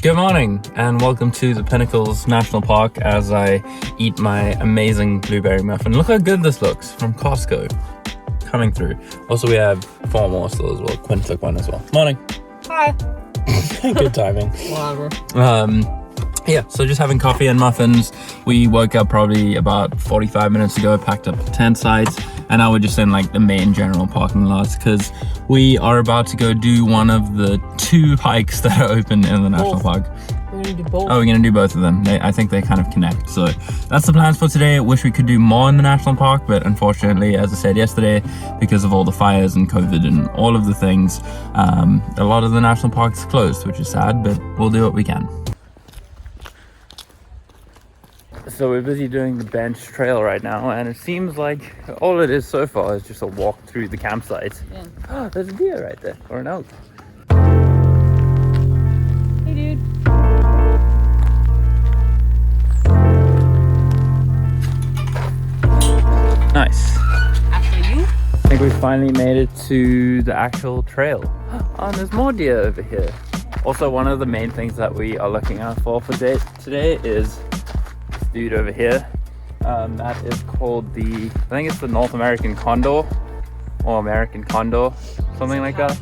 Good morning and welcome to the Pinnacles National Park as I eat my amazing blueberry muffin. Look how good this looks from Costco coming through. Also, we have 4 more still as well. Quinn took one as well. Morning. Hi. Good timing. Whatever. Yeah, so just having coffee and muffins. We woke up probably about 45 minutes ago, packed up the tent sites, and now we're just in like the main general parking lots because we are about to go do one of the 2 hikes that are open in the national park. We're gonna do both. Oh, we're gonna do both of them. I think they kind of connect. So that's the plans for today. I wish we could do more in the national park, but unfortunately, as I said yesterday, because of all the fires and COVID and all of the things, a lot of the national parks closed, which is sad, but we'll do what we can. So we're busy doing the bench trail right now, and it seems like all it is so far is just a walk through the campsite. Yeah. Oh, there's a deer right there, or an elk. Hey, dude. Nice. After you? I think we finally made it to the actual trail. Oh, and there's more deer over here. Also, one of the main things that we are looking out for today is dude over here. That is called I think it's the North American condor or American condor, something like that.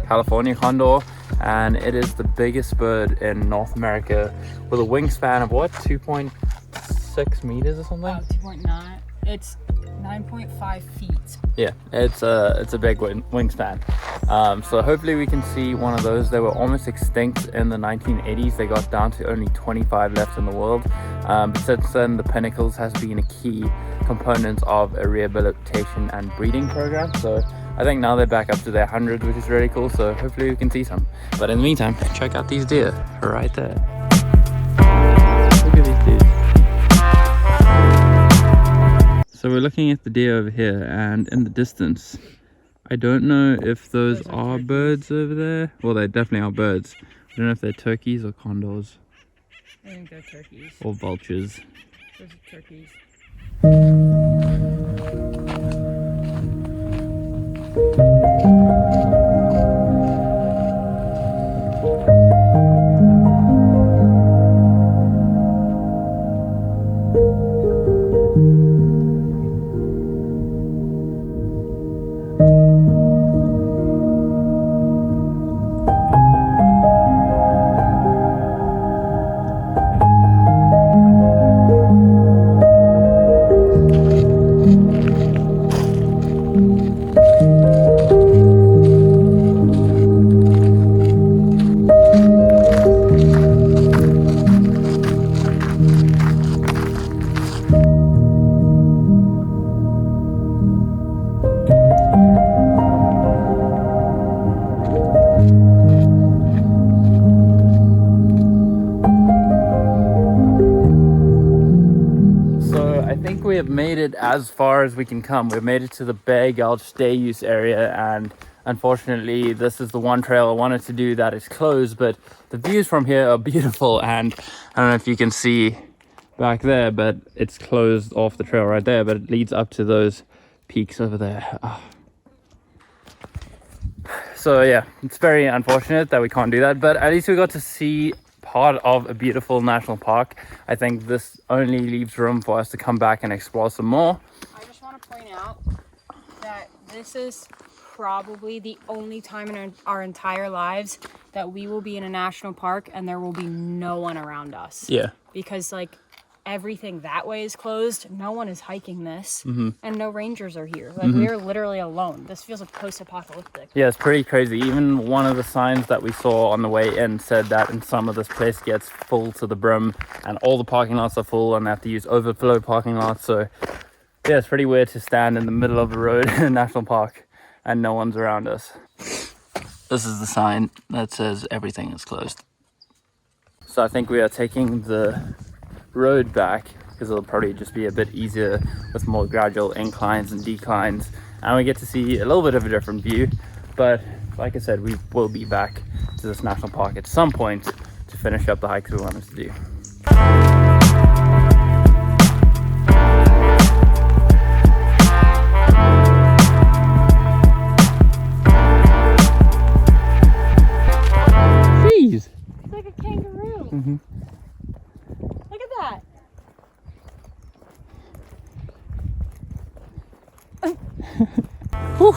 California condor, and it is the biggest bird in North America with a wingspan of what, 2.6 meters or something? 2.9. It's 9.5 feet. Yeah, it's a big wingspan. So hopefully we can see one of those. They were almost extinct in the 1980s. They got down to only 25 left in the world. But since then, the Pinnacles has been a key component of a rehabilitation and breeding program. So I think now they're back up to their hundreds, which is really cool. So hopefully we can see some. But in the meantime, check out these deer right there. Look at these dudes. So we're looking at the deer over here, and in the distance, I don't know if those are birds over there. Well, they definitely are birds. I don't know if they're turkeys or condors. I think they're turkeys. Or vultures. Those are turkeys. We have made it as far as we can come. We've made it to the Bear Gulch day use area, and unfortunately this is the one trail I wanted to do that is closed, but the views from here are beautiful, and I don't know if you can see back there, but it's closed off the trail right there, but it leads up to those peaks over there. Oh. So yeah, it's very unfortunate that we can't do that, but at least we got to see part of a beautiful national park. I think this only leaves room for us to come back and explore some more. I just want to point out that this is probably the only time in our entire lives that we will be in a national park and there will be no one around us. Yeah. Because like everything that way is closed. No one is hiking this, and no rangers are here. Like we are literally alone. This feels like post-apocalyptic. Yeah, it's pretty crazy. Even one of the signs that we saw on the way in said that in summer this place gets full to the brim and all the parking lots are full and they have to use overflow parking lots. So yeah, it's pretty weird to stand in the middle of the road in a national park and no one's around us. This is the sign that says everything is closed. So I think we are taking the road back because it'll probably just be a bit easier with more gradual inclines and declines, and we get to see a little bit of a different view. But like I said, we will be back to this national park at some point to finish up the hikes we wanted to do. It's like a kangaroo. kangaroo. Mm-hmm. Look at that. Whew.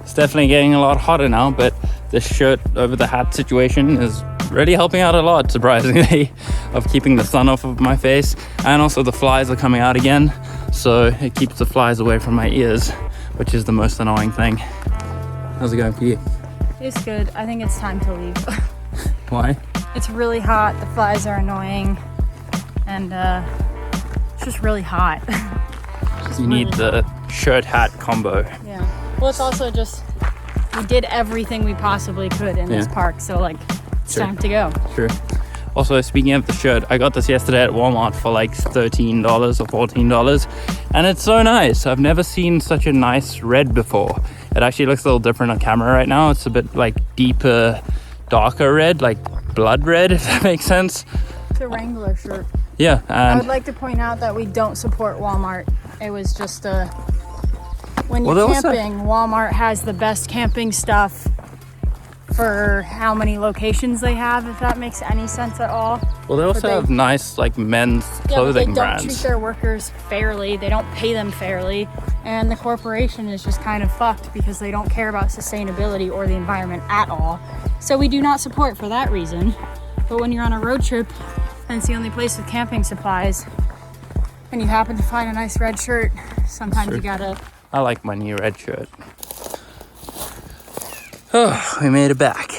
It's definitely getting a lot hotter now, but this shirt over the hat situation is really helping out a lot, surprisingly, of keeping the sun off of my face. And also the flies are coming out again, so it keeps the flies away from my ears, which is the most annoying thing. How's it going for you? It's good. I think it's time to leave. Why? It's really hot. The flies are annoying. And it's just really hot. You need the shirt hat combo. Yeah. Well, it's also just, we did everything we possibly could in this park. So like, it's time to go. True. Also, speaking of the shirt, I got this yesterday at Walmart for like $13 or $14. And it's so nice. I've never seen such a nice red before. It actually looks a little different on camera right now. It's a bit like deeper, darker red, like blood red, if that makes sense. It's a Wrangler shirt. Yeah. And I would like to point out that we don't support Walmart. It was just when you're camping, Walmart has the best camping stuff for how many locations they have, if that makes any sense at all. Well, they also have nice like men's clothing brands. They don't treat their workers fairly. They don't pay them fairly. And the corporation is just kind of fucked because they don't care about sustainability or the environment at all. So we do not support for that reason. But when you're on a road trip and it's the only place with camping supplies and you happen to find a nice red shirt, sometimes you gotta... I like my new red shirt. Oh, we made it back.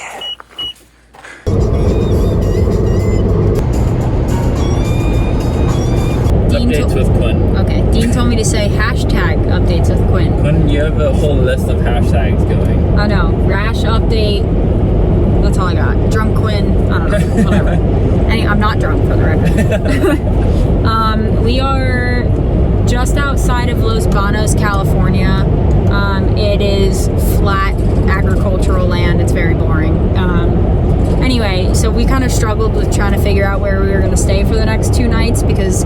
Updates with Quinn. Okay, Dean told me to say hashtag updates with Quinn. Quinn, you have a whole list of hashtags going. I know. Rash update. That's all I got. Drunk Quinn. I don't know. Whatever. I'm not drunk, for the record. We are just outside of Los Banos, California. It is flat agricultural land. It's very boring. Anyway, so we kind of struggled with trying to figure out where we were going to stay for the next 2 nights because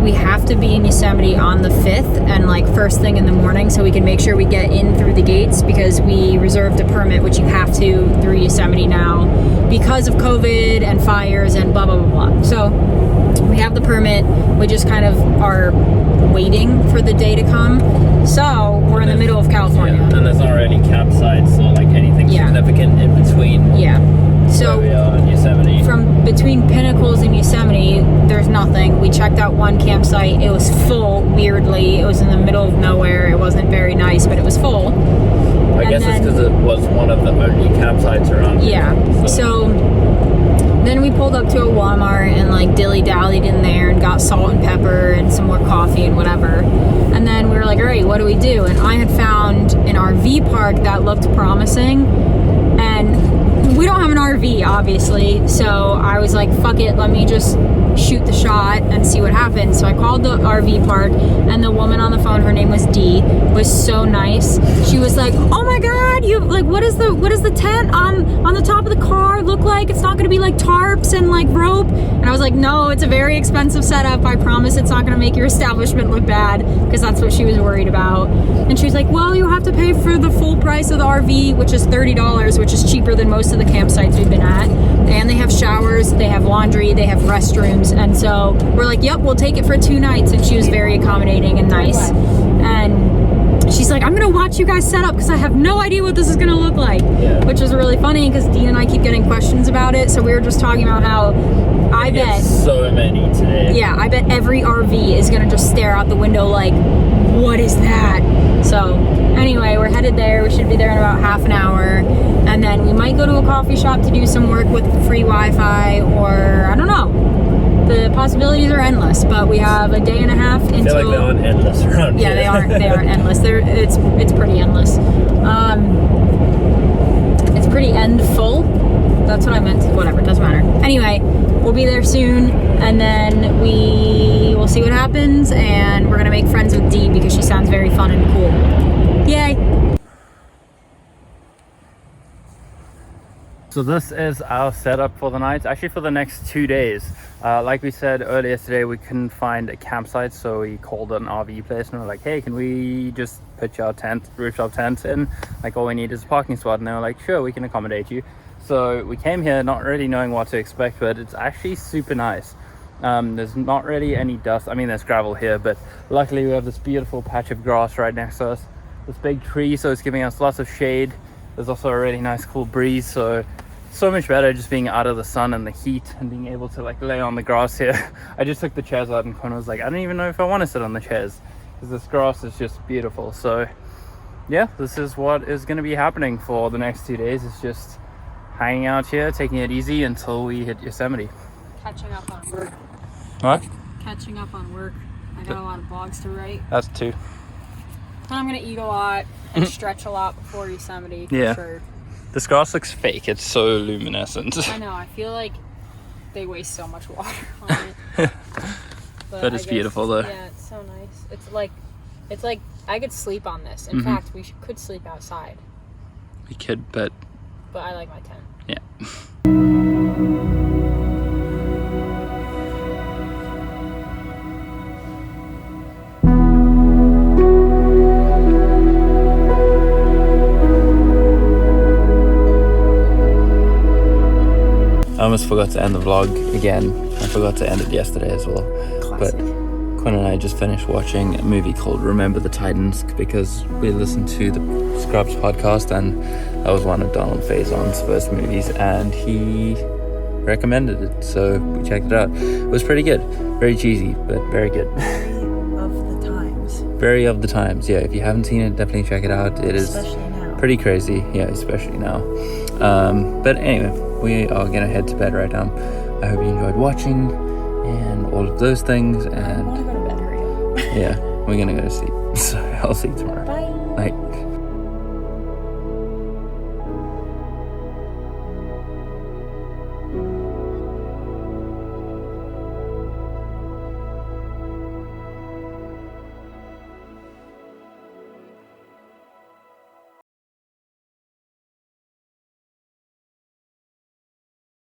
we have to be in Yosemite on the 5th and like first thing in the morning so we can make sure we get in through the gates because we reserved a permit, which you have to through Yosemite now because of COVID and fires and blah, blah, blah, blah. So we have the permit. We just kind of are waiting for the day to come. So we're in the middle of California. Yeah, and there's already campsites or like anything significant in between. Yeah. So where we are in Yosemite. From between Pinnacles and Yosemite, there's nothing. We checked out one campsite. It was full, weirdly. It was in the middle of nowhere. It wasn't very nice, but it was full. I guess it's because it was one of the only campsites around here. Yeah. So then we pulled up to a Walmart and like dilly-dallied in there and got salt and pepper and some more coffee and whatever. And then we were like, all right, what do we do? And I had found an RV park that looked promising. And we don't have an RV, obviously. So I was like, fuck it, let me just shoot the shot and see what happens. So I called the RV park and the woman on the phone, her name was Dee, was so nice. She was like, oh my God, you like, what is the tent on the top of the car look like? It's not gonna be like tarps and like rope. And I was like, no, it's a very expensive setup. I promise it's not gonna make your establishment look bad, because that's what she was worried about. And she was like, well, you have to pay for the full price of the RV, which is $30, which is cheaper than most of the campsites we've been at. And they have showers, they have laundry, they have restrooms. And so we're like, yep, we'll take it for 2 nights. And she was very accommodating and nice. And she's like, I'm gonna watch you guys set up because I have no idea what this is gonna look like. Yeah. Which was really funny because Dean and I keep getting questions about it. So we were just talking about how I bet so many today. Yeah, I bet every RV is gonna just stare out the window like, what is that? So anyway, we're headed there. We should be there in about half an hour. And then we might go to a coffee shop to do some work with free Wi-Fi, or I don't know. The possibilities are endless, but we have a day and a half until... I feel like they aren't endless around here. Yeah, they are endless. It's pretty endless. It's pretty end full. That's what I meant. Whatever, doesn't matter. Anyway, we'll be there soon, and then we will see what happens, and we're gonna make friends with Dee because she sounds very fun and cool. Yay! So this is our setup for the night, actually for the next 2 days. Like we said earlier today, we couldn't find a campsite, so we called an RV place and we were like, hey, can we just pitch our tent, rooftop tent in? Like, all we need is a parking spot. And they were like, sure, we can accommodate you. So we came here not really knowing what to expect, but it's actually super nice. There's not really any dust. I mean, there's gravel here, but luckily we have this beautiful patch of grass right next to us. This big tree, so it's giving us lots of shade. There's also a really nice cool breeze, so much better just being out of the sun and the heat and being able to like lay on the grass here. I just took the chairs out and Connor was like, I don't even know if I want to sit on the chairs because this grass is just beautiful. So yeah, this is what is going to be happening for the next 2 days. It's just hanging out here, taking it easy until we hit Yosemite. Catching up on work. What? Catching up on work. I got a lot of blogs to write. That's 2. And I'm gonna eat a lot and stretch a lot before Yosemite for Yeah. sure. This grass looks fake. It's so luminescent. I know, I feel like they waste so much water on it. But it's beautiful though. Yeah, it's so nice. It's like I could sleep on this. In fact, we could sleep outside. We could, but I like my tent. yeah. I almost forgot to end the vlog again. I forgot to end it yesterday as well. Classic. But Quinn and I just finished watching a movie called Remember the Titans because we listened to the Scrubs podcast and that was one of Donald Faison's first movies and he recommended it, so we checked it out. It was pretty good. Very cheesy, but very good. Of the times. Very of the times, yeah. If you haven't seen it, definitely check it out. It is Especially now. pretty crazy, yeah, especially now. But anyway, we are gonna head to bed right now. I hope you enjoyed watching and all of those things, and I want to go to bed, hurry up. yeah, we're gonna go to sleep. So I'll see you tomorrow. Bye. Night.